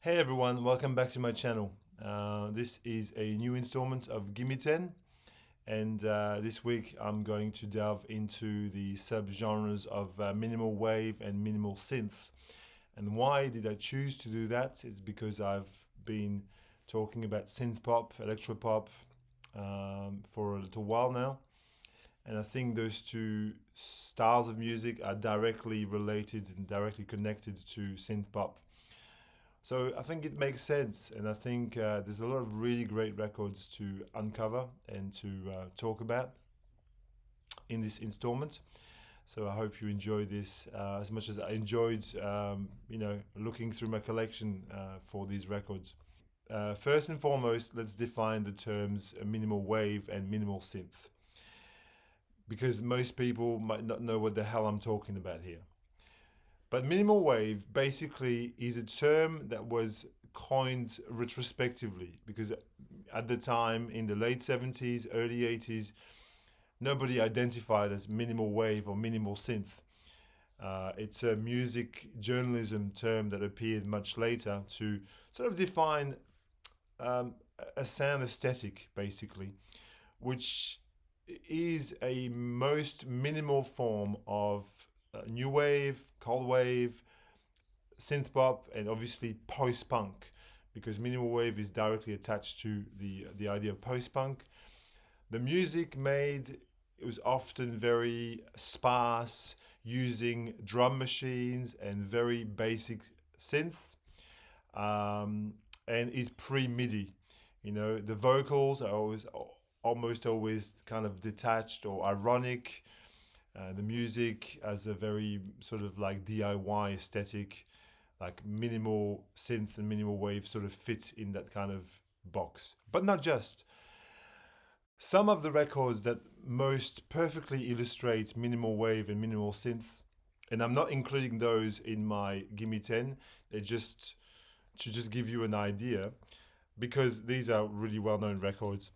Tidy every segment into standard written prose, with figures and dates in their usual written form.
Hey everyone, welcome back to my channel. This is a new installment of Gimme 10, and this week I'm going to delve into the subgenres of minimal wave and minimal synth. And why did I choose to do that? It's because I've been talking about synth pop, electro pop for a little while now, and I think those two styles of music are directly related and directly connected to synth pop. So I think it makes sense, and I think there's a lot of really great records to uncover and to talk about in this installment. So I hope you enjoy this as much as I enjoyed, looking through my collection for these records. First and foremost, let's define the terms minimal wave and minimal synth, because most people might not know what the hell I'm talking about here. But minimal wave basically is a term that was coined retrospectively because at the time in the late 70s, early 80s, nobody identified as minimal wave or minimal synth. It's a music journalism term that appeared much later to sort of define um, a sound aesthetic, basically, which is a most minimal form of new wave, cold wave, synth pop, and obviously post punk, because minimal wave is directly attached to the idea of post punk. The music made, it was often very sparse, using drum machines and very basic synths, and is pre MIDI. You know, the vocals are always almost always kind of detached or ironic. The music has a very sort of like DIY aesthetic, like minimal synth and minimal wave sort of fit in that kind of box. But not just. Some of the records that most perfectly illustrate minimal wave and minimal synth, and I'm not including those in my Gimme 10, they're just to just give you an idea, because these are really well-known records.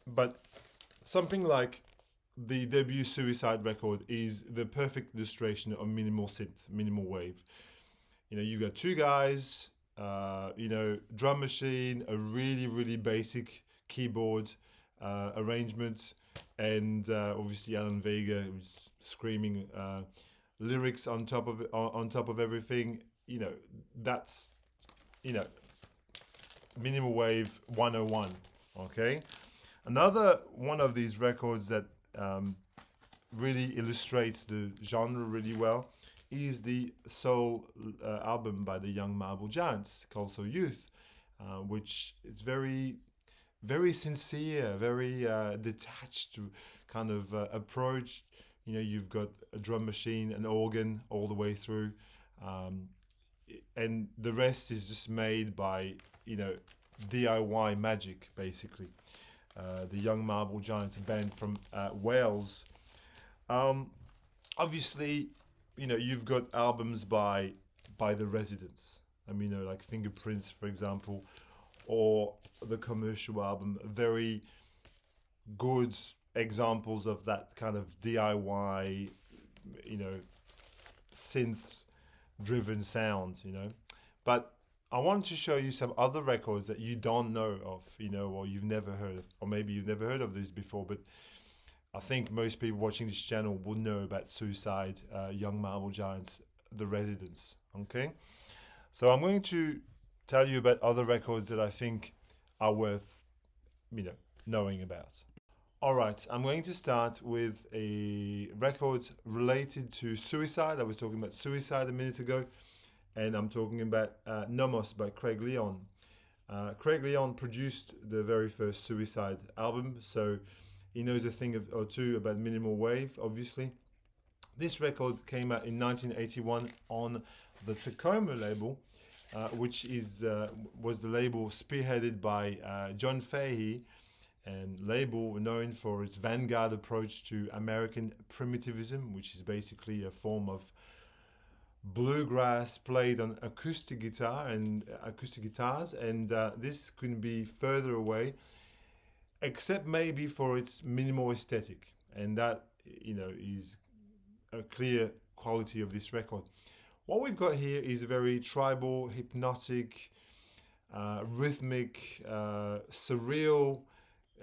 But something like the debut Suicide record is the perfect illustration of minimal synth, minimal wave. You know, you got two guys, drum machine, a really, really basic keyboard arrangement, and obviously Alan Vega who's screaming lyrics on top of it, on top of everything. You know, that's you know minimal wave 101. Okay, another one of these records that really illustrates the genre really well is the soul album by the Young Marble Giants called So Youth, which is very, very sincere, very detached kind of approach. You know, you've got a drum machine, an organ all the way through, um, and the rest is just made by, DIY magic, basically. The Young Marble Giants, a band from Wales. Um, Obviously, you've got albums by the Residents. I mean, like Fingerprints, for example, or the commercial album. Very good examples of that kind of DIY, you know, synth-driven sound. But I want to show you some other records that you don't know of, or you've never heard of, or maybe you've never heard of this before, but I think most people watching this channel will know about Suicide, Young Marble Giants, The Residents. Okay, so I'm going to tell you about other records that I think are worth, knowing about. All right, I'm going to start with a record related to Suicide. I was talking about Suicide a minute ago, and I'm talking about Namos by Craig Leon. Craig Leon produced the very first Suicide album, so he knows a thing or two about minimal wave, obviously. This record came out in 1981 on the Tacoma label, which was the label spearheaded by John Fahey, and label known for its vanguard approach to American primitivism, which is basically a form of bluegrass played on acoustic guitars, and this couldn't be further away, except maybe for its minimal aesthetic, and that is a clear quality of this record. What we've got here is a very tribal, hypnotic, rhythmic, surreal,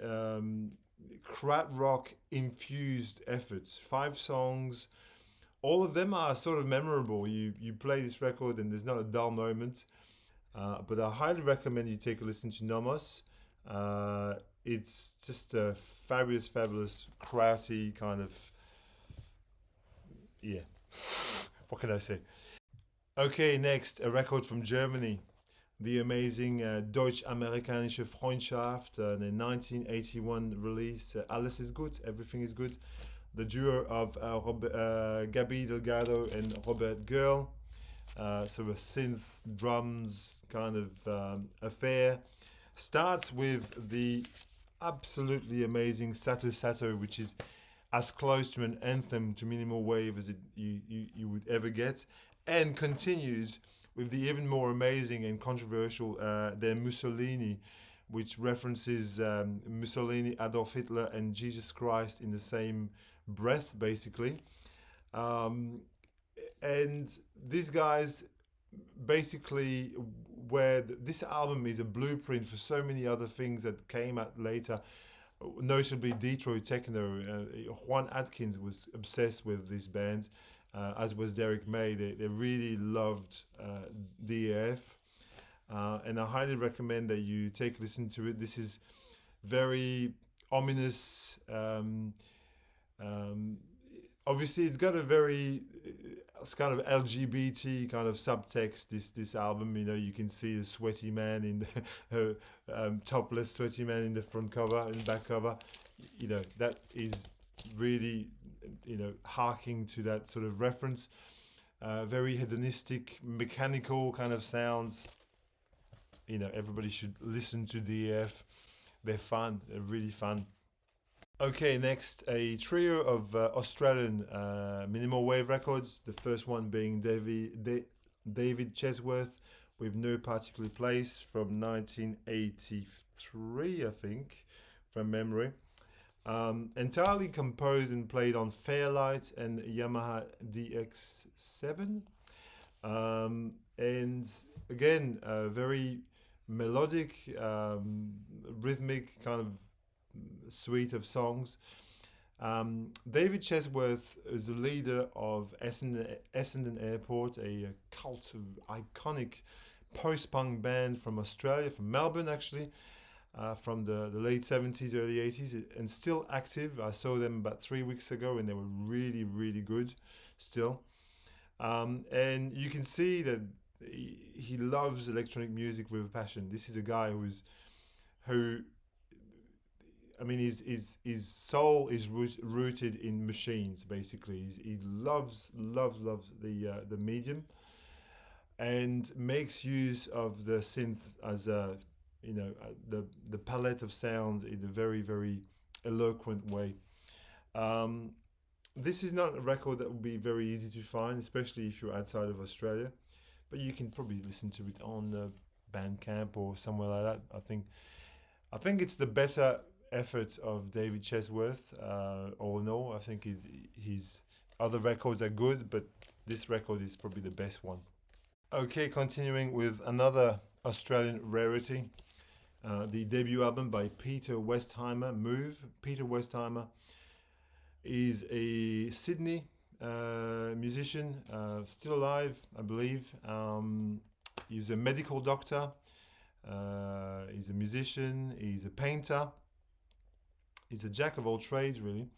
um, crowd rock infused efforts. 5 songs. All of them are sort of memorable. You play this record and there's not a dull moment. But I highly recommend you take a listen to Namos. It's just a fabulous, fabulous, crowdy kind of, yeah. What can I say? Okay, next, a record from Germany. The amazing Deutsch-Amerikanische Freundschaft, the 1981 release. Alles ist gut, everything is good. The duo of Gabi Delgado and Robert Girl. So a synth, drums kind of affair. Starts with the absolutely amazing Sato Sato, which is as close to an anthem to minimal wave as you would ever get, and continues with the even more amazing and controversial Der Mussolini, which references Mussolini, Adolf Hitler, and Jesus Christ in the same breath, basically. And these guys basically, where this album is a blueprint for so many other things that came out later, notably Detroit techno. Juan Atkins was obsessed with this band, as was Derek May. They really loved DAF, and I highly recommend that you take a listen to it. This is very ominous. Obviously, it's got a very it's kind of LGBT kind of subtext. This album, you can see a sweaty man in the topless sweaty man in the front cover and back cover. That is really harking to that sort of reference. Very hedonistic, mechanical kind of sounds. Everybody should listen to DF. They're fun. They're really fun. Okay, next, a trio of Australian minimal wave records. The first one being David Chesworth with No Particular Place from 1983, I think, from memory. Entirely composed and played on Fairlight and Yamaha DX7. And again, very melodic, rhythmic kind of suite of songs. David Chesworth is the leader of Essendon Airport, a cult, iconic post-punk band from Australia, from Melbourne actually, from the late 70s, early 80s, and still active. I saw them about 3 weeks ago and they were really, really good still. And you can see that he loves electronic music with a passion. This is a guy his soul is rooted in machines. Basically, he loves the medium, and makes use of the synth as the palette of sounds in a very, very eloquent way. This is not a record that would be very easy to find, especially if you're outside of Australia, but you can probably listen to it on Bandcamp or somewhere like that. I think it's the better effort of David Chesworth, all in all. I think his other records are good, but this record is probably the best one. Okay, continuing with another Australian rarity, the debut album by Peter Westheimer, Move. Peter Westheimer is a Sydney musician, still alive, I believe. He's a medical doctor, he's a musician, he's a painter. He's a jack of all trades, really.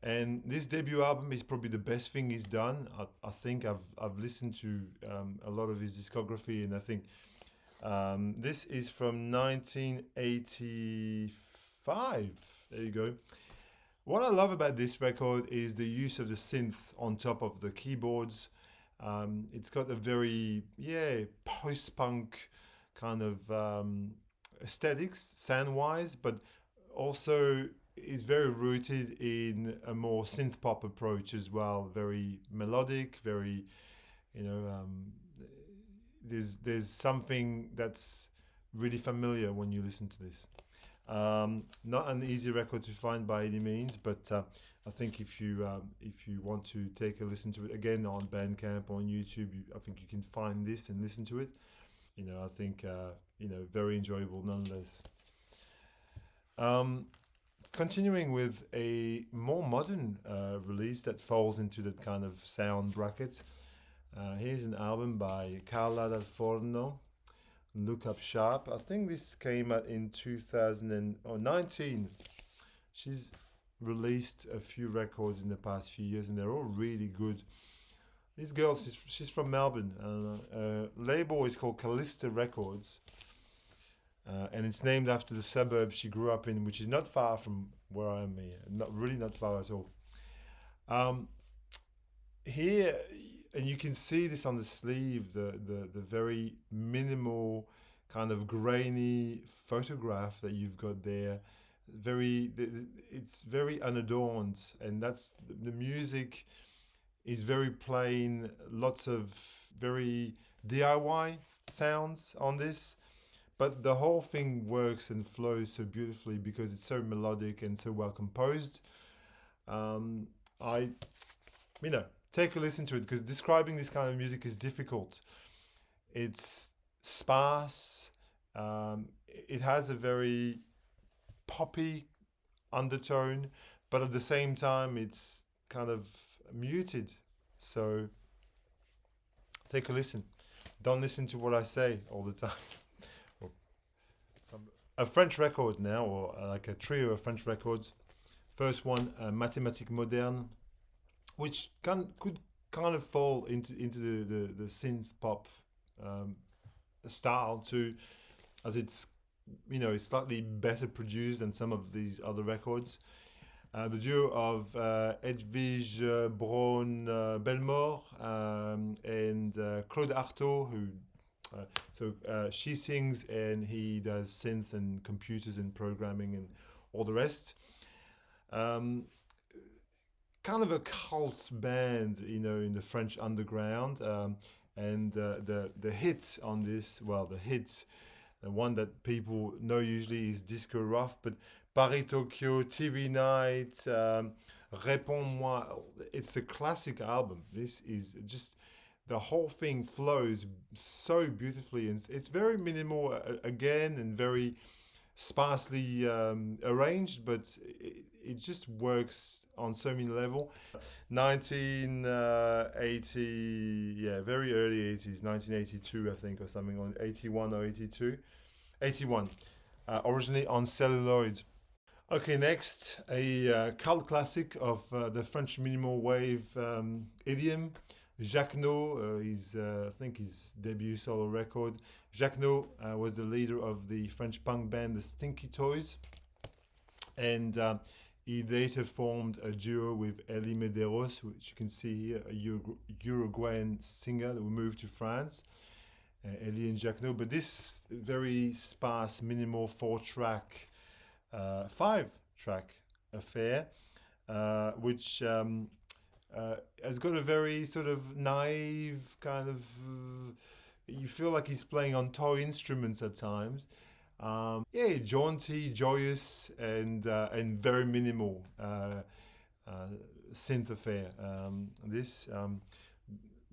And this debut album is probably the best thing he's done. I think I've listened to a lot of his discography, and I think this is from 1985. There you go. What I love about this record is the use of the synth on top of the keyboards. It's got a very, post-punk kind of aesthetics, sound-wise, but also is very rooted in a more synth pop approach as well. Very melodic, very, there's something that's really familiar when you listen to this. Not an easy record to find by any means, but I think if you want to take a listen to it again on Bandcamp or on YouTube, I think you can find this and listen to it. I think very enjoyable nonetheless. Um, Continuing with a more modern release that falls into that kind of sound bracket. Here's an album by Carla Del Forno. Look Up Sharp. I think this came out in 2019. She's released a few records in the past few years, and they're all really good. This girl, she's from Melbourne. Label is called Callista Records, and it's named after the suburb she grew up in, which is not far from where I am here. Not far at all. Um, Here, and you can see this on the sleeve, the very minimal kind of grainy photograph that you've got there. It's very unadorned, and that's the music is very plain. Lots of very DIY sounds on this, but the whole thing works and flows so beautifully because it's so melodic and so well composed. I, take a listen to it because describing this kind of music is difficult. It's sparse. It has a very poppy undertone, but at the same time, it's kind of muted. So take a listen. Don't listen to what I say all the time. A French record now, or like a trio of French records. First one, Mathématiques Moderne, which could kind of fall into the synth pop style too, as it's it's slightly better produced than some of these other records. The duo of Edwige Braun Belmore and Claude Artaud, who she sings and he does synth and computers and programming and all the rest. Kind of a cult band, in the French underground. And the hit on this, the one that people know usually is Disco Rough, but Paris Tokyo, TV Night, Réponds-moi, it's a classic album. This is just, the whole thing flows so beautifully, and it's very minimal again, and very sparsely arranged, but it just works on so many levels. 1980, yeah, very early 80s, 1982, I think, or something, on 81 or 82. 81, originally on celluloid. Okay, next, a cult classic of the French minimal wave idiom. Jacquenot, I think his debut solo record. Jacquenot was the leader of the French punk band the Stinky Toys, and he later formed a duo with Elie Medeiros, which you can see here, a Uruguayan singer that moved to France. Elie and Jacquenot, but this very sparse, minimal 5-track affair, which has got a very sort of naive kind of. You feel like he's playing on toy instruments at times. Yeah, jaunty, joyous, and very minimal synth affair.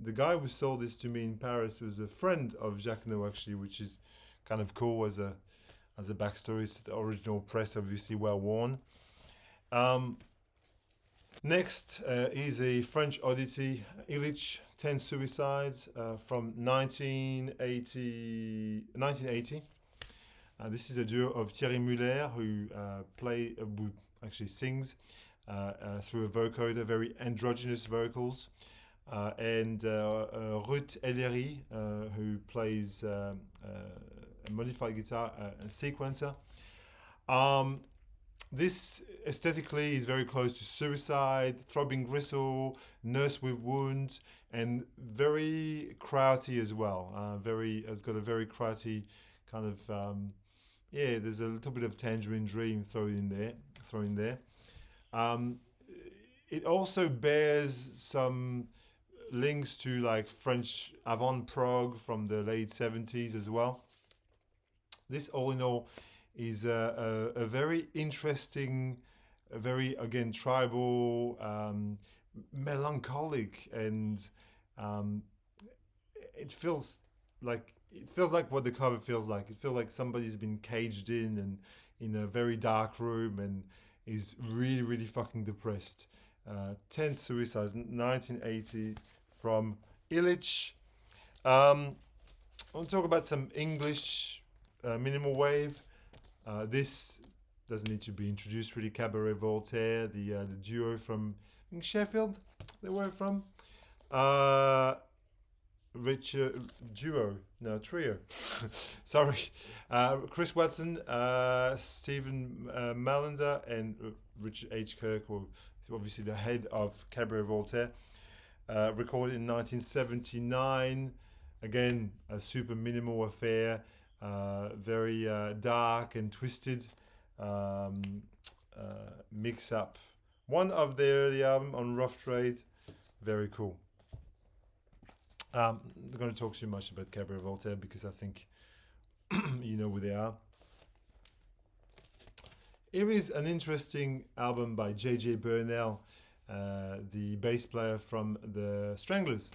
The guy who sold this to me in Paris was a friend of Jacquenot, actually, which is kind of cool as a backstory. So the original press, obviously well worn. Next is a French oddity, Ilitch, 10 Suicides, from 1980. This is a duo of Thierry Muller, who actually sings through a vocoder, very androgynous vocals, and Ruth Ellery, who plays a modified guitar, a sequencer. This aesthetically is very close to Suicide, Throbbing Gristle, Nurse with Wounds, and very krauty as well. Has got a very krauty kind of there's a little bit of Tangerine Dream thrown in there. It also bears some links to like French avant prog from the late 70s as well. This, all in all, is a very interesting, a very again tribal, melancholic, and um, it feels like what the cover feels like. It feels like somebody's been caged in a very dark room and is really really fucking depressed. 10th Suicides, 1980, from Ilitch. I want to talk about some English minimal wave. This doesn't need to be introduced, really. Cabaret Voltaire, the duo from Sheffield, they were from. Uh, Duo, no, trio. Sorry. Chris Watson, Stephen Malander, and Richard H. Kirk, who is obviously the head of Cabaret Voltaire. Recorded in 1979. Again, a super minimal affair, very dark and twisted. Mix up one of their early album on Rough Trade. Very cool. I'm not going to talk too much about Cabaret Voltaire because I think you know who they are. Here is an interesting album by J.J. Burnell, the bass player from the Stranglers.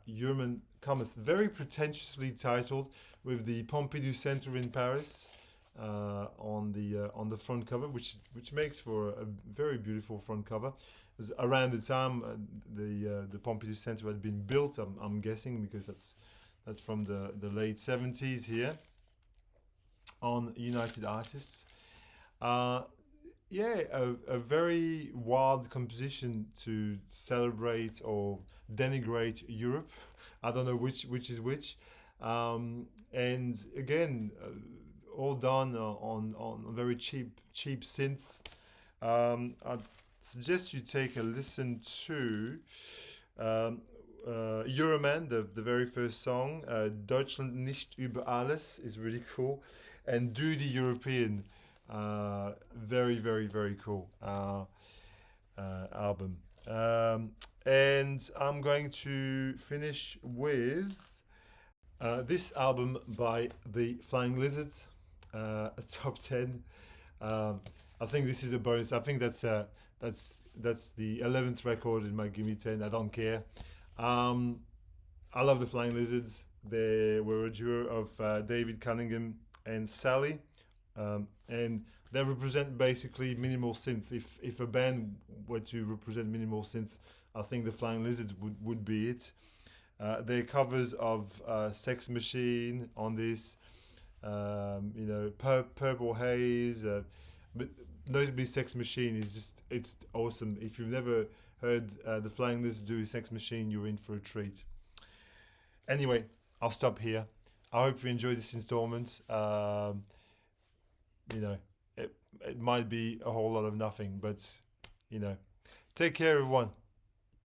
Human Cometh, very pretentiously titled, with the Pompidou Center in Paris on the front cover, which makes for a very beautiful front cover. Around the time the Pompidou Center had been built, I'm guessing, because that's from the late 70s here on United Artists. Yeah, a very wild composition to celebrate or denigrate Europe. I don't know which is which. And again, all done on very cheap synths. I'd suggest you take a listen to Euroman, the very first song. Deutschland nicht über alles is really cool. And Do the European, very, very, very cool album. And I'm going to finish with this album by the Flying Lizards, a top 10. I think this is a bonus. I think that's the 11th record in my Gimme 10. I don't care. I love the Flying Lizards. They were a duo of David Cunningham and Sally, and they represent basically minimal synth. If a band were to represent minimal synth, I think the Flying Lizards would be it. Their covers of Sex Machine on this, Purple Haze, but notably Sex Machine it's awesome. If you've never heard the Flying Lizards do Sex Machine, you're in for a treat. Anyway, I'll stop here. I hope you enjoyed this installment. It might be a whole lot of nothing, but take care, everyone.